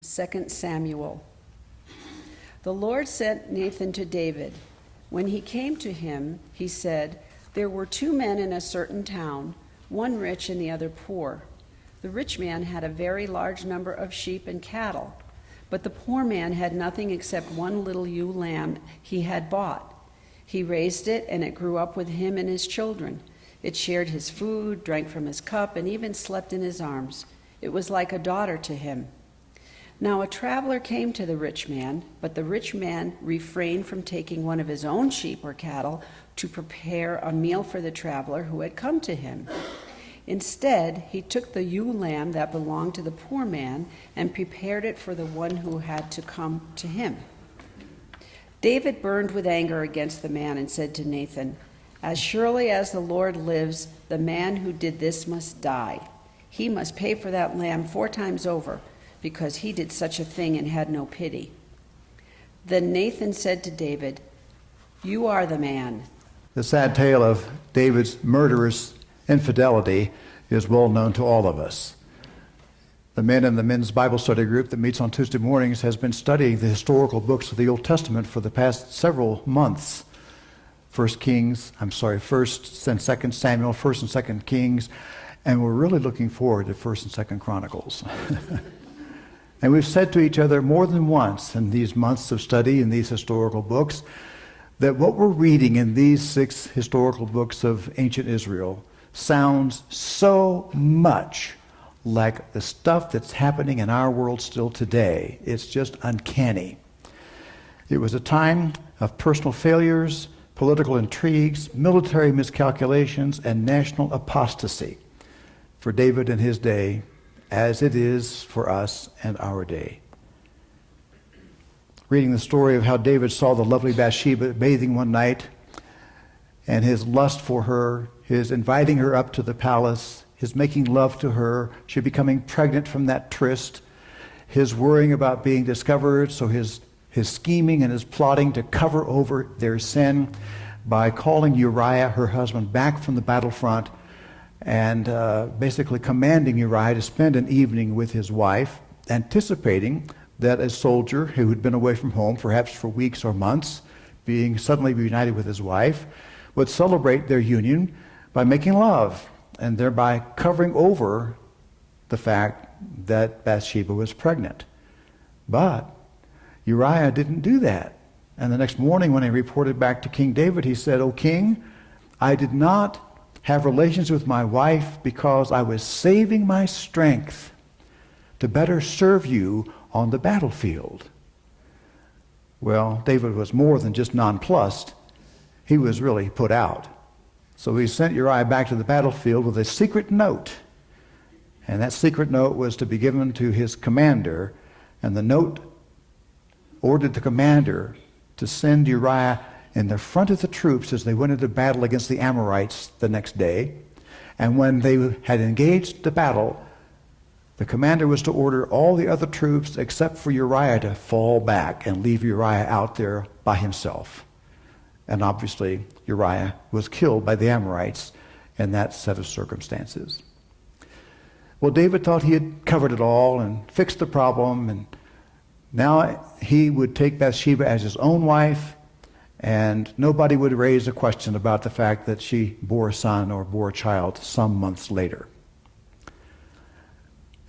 2 Samuel. The Lord sent Nathan to David. When he came to him, he said, "There were 2 men in a certain town, one rich and the other poor. The rich man had a very large number of sheep and cattle, but the poor man had nothing except one little ewe lamb he had bought. He raised it, and it grew up with him and his children. It shared his food, drank from his cup, and even slept in his arms. It was like a daughter to him. Now a traveler came to the rich man, but the rich man refrained from taking one of his own sheep or cattle to prepare a meal for the traveler who had come to him. Instead, he took the ewe lamb that belonged to the poor man and prepared it for the one who had to come to him. David burned with anger against the man and said to Nathan, 'As surely as the Lord lives, the man who did this must die. He must pay for that lamb 4 times over, because he did such a thing and had no pity.' Then Nathan said to David, 'You are the man.'" The sad tale of David's murderous infidelity is well known to all of us. The men in the men's Bible study group that meets on Tuesday mornings has been studying the historical books of the Old Testament for the past several months. First and 2nd Samuel, 1st and 2nd Kings, and we're really looking forward to 1st and 2nd Chronicles. And we've said to each other more than once in these months of study in these historical books that what we're reading in these 6 historical books of ancient Israel sounds so much like the stuff that's happening in our world still today. It's just uncanny. It was a time of personal failures, political intrigues, military miscalculations, and national apostasy for David in his day, as it is for us and our day. Reading the story of how David saw the lovely Bathsheba bathing one night, and his lust for her, his inviting her up to the palace, his making love to her, she becoming pregnant from that tryst, his worrying about being discovered, so his scheming and his plotting to cover over their sin by calling Uriah, her husband, back from the battlefront and basically commanding Uriah to spend an evening with his wife, anticipating that a soldier who had been away from home, perhaps for weeks or months, being suddenly reunited with his wife, would celebrate their union by making love and thereby covering over the fact that Bathsheba was pregnant. But Uriah didn't do that. And the next morning when he reported back to King David, he said, "O king, I did not have relations with my wife because I was saving my strength to better serve you on the battlefield." Well, David was more than just nonplussed. He was really put out. So he sent Uriah back to the battlefield with a secret note. And that secret note was to be given to his commander. And the note ordered the commander to send Uriah in the front of the troops as they went into battle against the Amorites the next day. And when they had engaged the battle, the commander was to order all the other troops except for Uriah to fall back and leave Uriah out there by himself. And obviously, Uriah was killed by the Amorites in that set of circumstances. Well, David thought he had covered it all and fixed the problem, and now he would take Bathsheba as his own wife, and nobody would raise a question about the fact that she bore a son or bore a child some months later.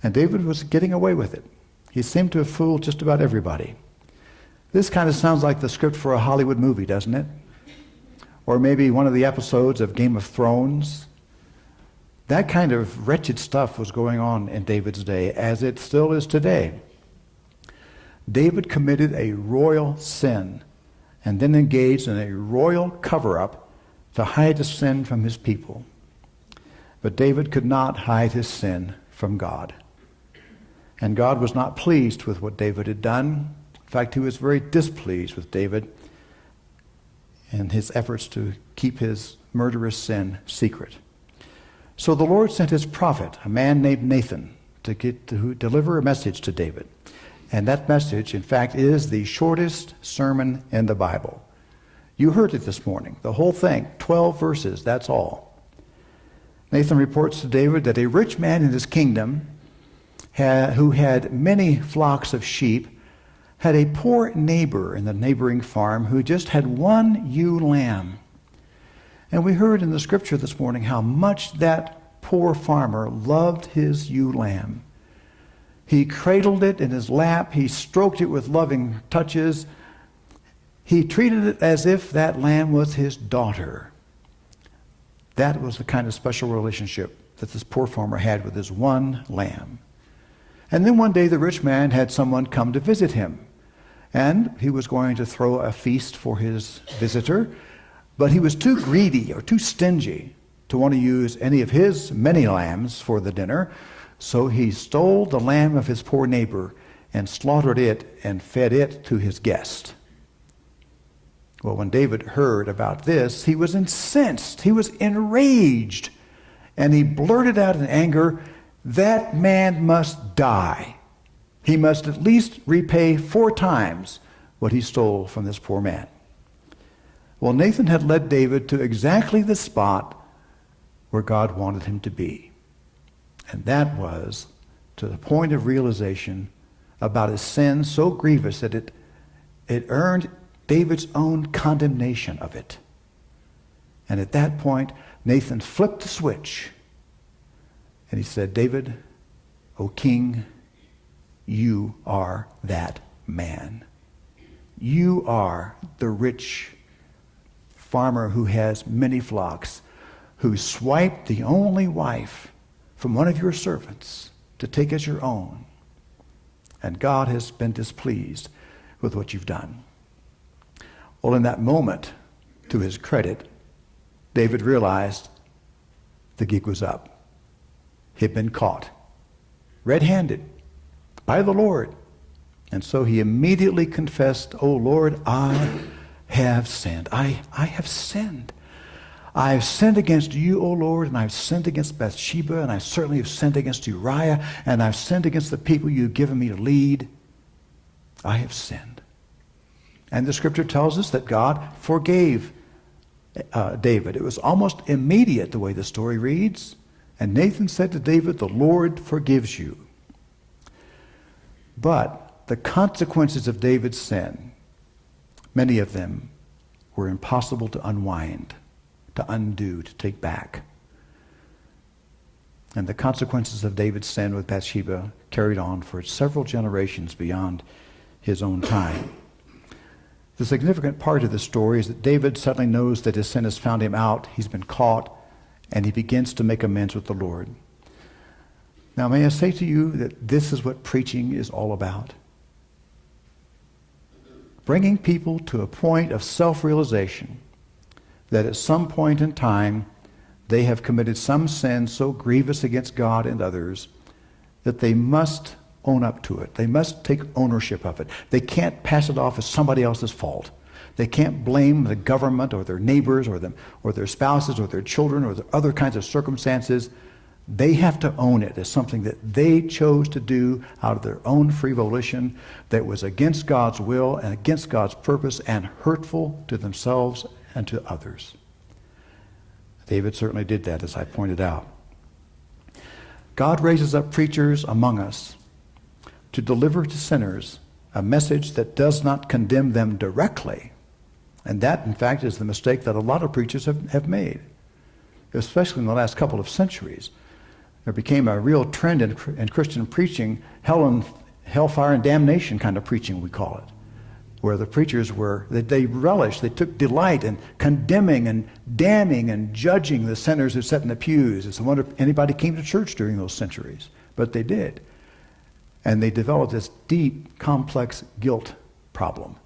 And David was getting away with it. He seemed to have fooled just about everybody. This kind of sounds like the script for a Hollywood movie, doesn't it? Or maybe one of the episodes of Game of Thrones. That kind of wretched stuff was going on in David's day, as it still is today. David committed a royal sin and then engaged in a royal cover-up to hide the sin from his people. But David could not hide his sin from God. And God was not pleased with what David had done. In fact, he was very displeased with David and his efforts to keep his murderous sin secret. So the Lord sent his prophet, a man named Nathan, to deliver a message to David. And that message, in fact, is the shortest sermon in the Bible. You heard it this morning, the whole thing, 12 verses, that's all. Nathan reports to David that a rich man in his kingdom who had many flocks of sheep, had a poor neighbor in the neighboring farm who just had one ewe lamb. And we heard in the scripture this morning how much that poor farmer loved his ewe lamb. He cradled it in his lap. He stroked it with loving touches. He treated it as if that lamb was his daughter. That was the kind of special relationship that this poor farmer had with his one lamb. And then one day the rich man had someone come to visit him. And he was going to throw a feast for his visitor, but he was too greedy or too stingy to want to use any of his many lambs for the dinner. So he stole the lamb of his poor neighbor and slaughtered it and fed it to his guest. Well, when David heard about this, he was incensed. He was enraged. And he blurted out in anger, "That man must die. He must at least repay 4 times what he stole from this poor man." Well, Nathan had led David to exactly the spot where God wanted him to be. And that was to the point of realization about his sin so grievous that it earned David's own condemnation of it. And at that point, Nathan flipped the switch and he said, "David, O king, you are that man. You are the rich farmer who has many flocks, who swiped the only wife from one of your servants to take as your own. And God has been displeased with what you've done." Well, in that moment, to his credit, David realized the gig was up. He'd been caught, red-handed, by the Lord. And so he immediately confessed, "Oh Lord, I have sinned. I have sinned. I've sinned against you, O Lord, and I've sinned against Bathsheba, and I certainly have sinned against Uriah, and I've sinned against the people you've given me to lead. I have sinned." And the scripture tells us that God forgave David. It was almost immediate the way the story reads. And Nathan said to David, "The Lord forgives you." But the consequences of David's sin, many of them were impossible to unwind, to undo, to take back. And the consequences of David's sin with Bathsheba carried on for several generations beyond his own time. The significant part of the story is that David suddenly knows that his sin has found him out, he's been caught, and he begins to make amends with the Lord. Now, may I say to you that this is what preaching is all about? Bringing people to a point of self-realization that at some point in time they have committed some sin so grievous against God and others that they must own up to it. They must take ownership of it. They can't pass it off as somebody else's fault. They can't blame the government or their neighbors or their spouses or their children or the other kinds of circumstances. They have to own it as something that they chose to do out of their own free volition that was against God's will and against God's purpose and hurtful to themselves and to others. David certainly did that, as I pointed out. God raises up preachers among us to deliver to sinners a message that does not condemn them directly. And that, in fact, is the mistake that a lot of preachers have made, especially in the last couple of centuries. There became a real trend in Christian preaching, hellfire and damnation kind of preaching, we call it, where the preachers they relished, they took delight in condemning and damning and judging the sinners who sat in the pews. It's a wonder if anybody came to church during those centuries, but they did. And they developed this deep, complex guilt problem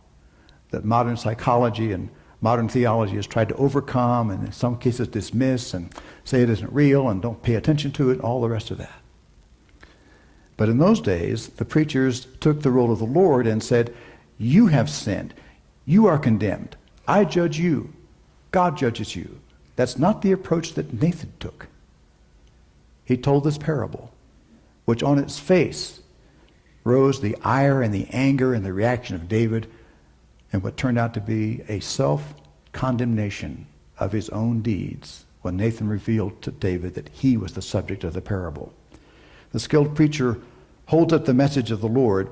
that modern psychology and modern theology has tried to overcome and in some cases dismiss and say it isn't real and don't pay attention to it, all the rest of that. But in those days, the preachers took the role of the Lord and said, "You have sinned. You are condemned. I judge you. God judges you." That's not the approach that Nathan took. He told this parable, which on its face rose the ire and the anger and the reaction of David, and what turned out to be a self-condemnation of his own deeds when Nathan revealed to David that he was the subject of the parable. The skilled preacher holds up the message of the Lord,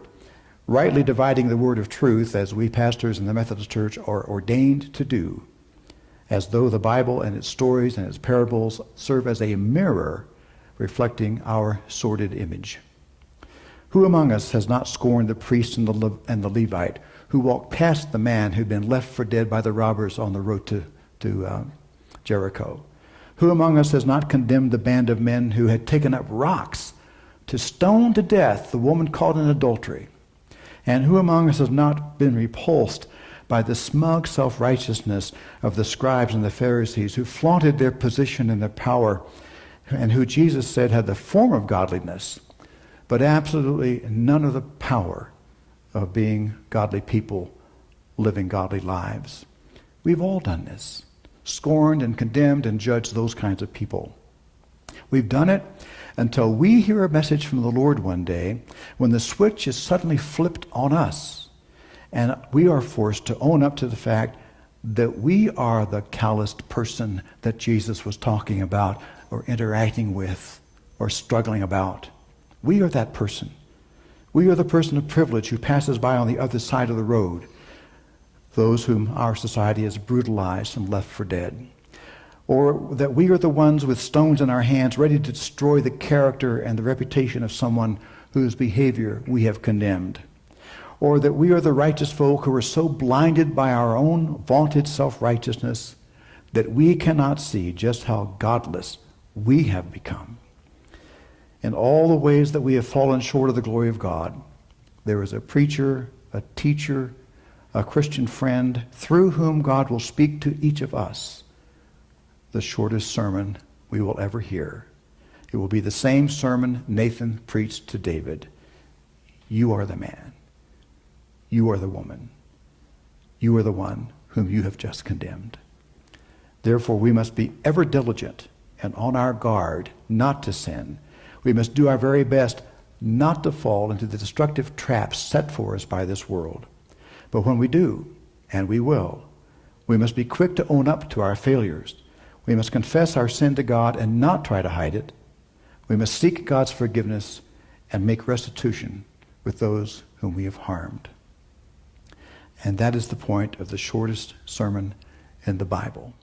rightly dividing the word of truth, as we pastors in the Methodist Church are ordained to do, as though the Bible and its stories and its parables serve as a mirror reflecting our sordid image. Who among us has not scorned the priest and the Levite who walked past the man who'd been left for dead by the robbers on the road to Jericho? Who among us has not condemned the band of men who had taken up rocks to stone to death the woman caught in adultery? And who among us has not been repulsed by the smug self-righteousness of the scribes and the Pharisees who flaunted their position and their power, and who Jesus said had the form of godliness, but absolutely none of the power of being godly people living godly lives? We've all done this, scorned and condemned and judged those kinds of people. We've done it until we hear a message from the Lord one day when the switch is suddenly flipped on us, and we are forced to own up to the fact that we are the calloused person that Jesus was talking about or interacting with or struggling about. We are that person. We are the person of privilege who passes by on the other side of the road, those whom our society has brutalized and left for dead. Or that we are the ones with stones in our hands ready to destroy the character and the reputation of someone whose behavior we have condemned. Or that we are the righteous folk who are so blinded by our own vaunted self-righteousness that we cannot see just how godless we have become. In all the ways that we have fallen short of the glory of God, there is a preacher, a teacher, a Christian friend through whom God will speak to each of us the shortest sermon we will ever hear. It will be the same sermon Nathan preached to David. You are the man. You are the woman. You are the one whom you have just condemned. Therefore, we must be ever diligent and on our guard not to sin. We must do our very best not to fall into the destructive traps set for us by this world. But when we do, and we will, we must be quick to own up to our failures. We must confess our sin to God and not try to hide it. We must seek God's forgiveness and make restitution with those whom we have harmed. And that is the point of the shortest sermon in the Bible.